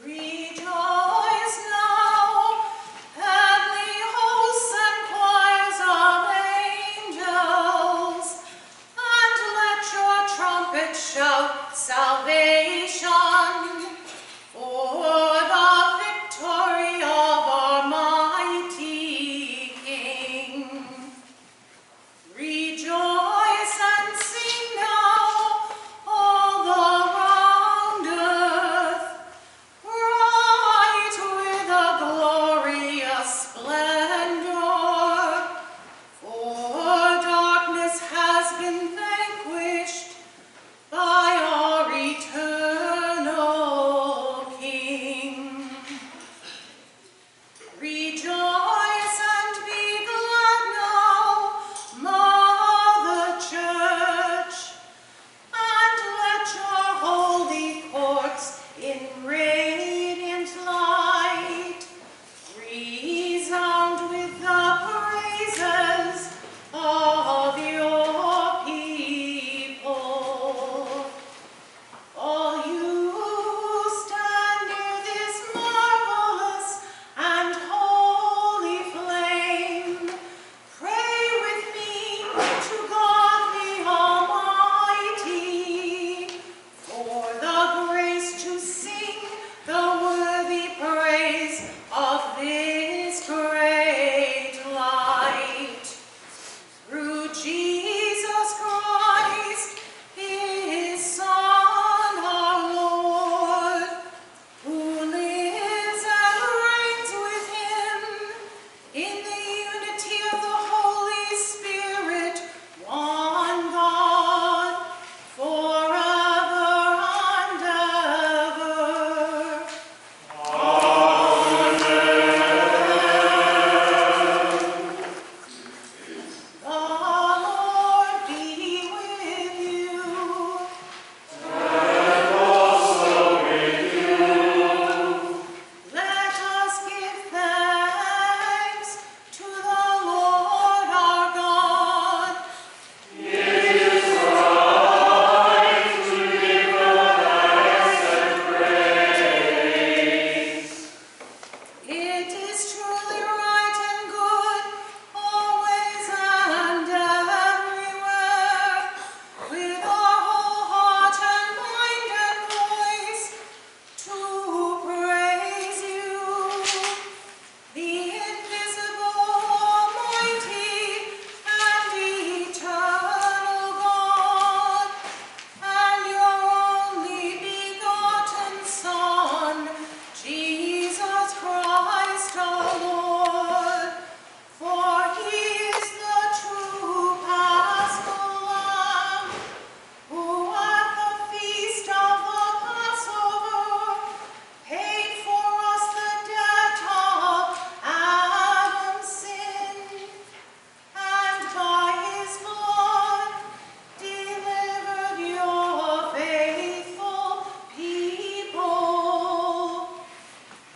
Rejoice now, heavenly hosts and choirs of angels, and let your trumpets shout salvation for the victory of our mighty King. Rejoice and sing now, all around earth, bright with a glorious splendor, for darkness has been vanquished by our eternal King. Rejoice and be glad now, Mother Church, and let your holy courts in radiant light resound with the praises of your people. All you who stand near this marvelous and holy flame, pray with me to God the Almighty for the grace to sing the worthy praise of this great light. Through Jesus Christ, his Son, our Lord, who lives and reigns with him in the unity of the Holy Spirit, one God, forever and ever. The Lord be with you. Let us give thanks to the Lord our God. It is truly right and good, always and everywhere, with our whole heart and mind and voice, to praise you, the invisible, almighty, and eternal God, and your only begotten Son, Jesus Christ our Lord. For he is the true Paschal Lamb, who at the feast of the Passover paid for us the debt of Adam's sin, and by his blood delivered your faithful people.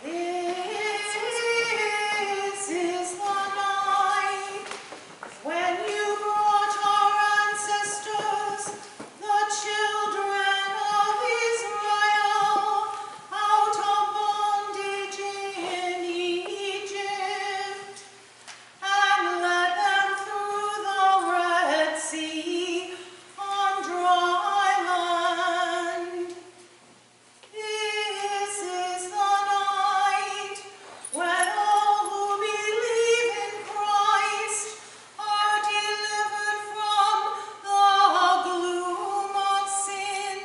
This is the night when you brought our ancestors, the children of Israel, out of bondage in Egypt, and led them through the Red Sea on dry land. This is the night when all who believe in Christ are delivered from the gloom of sin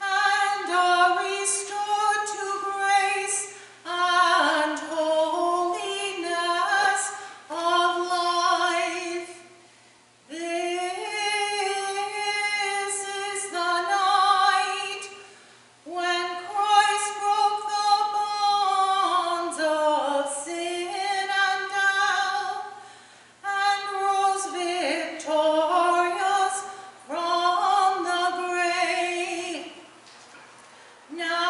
and are restored to grace and holiness of life. This is the night when Christ broke the bonds of sin and death and rose victorious from the grave. Now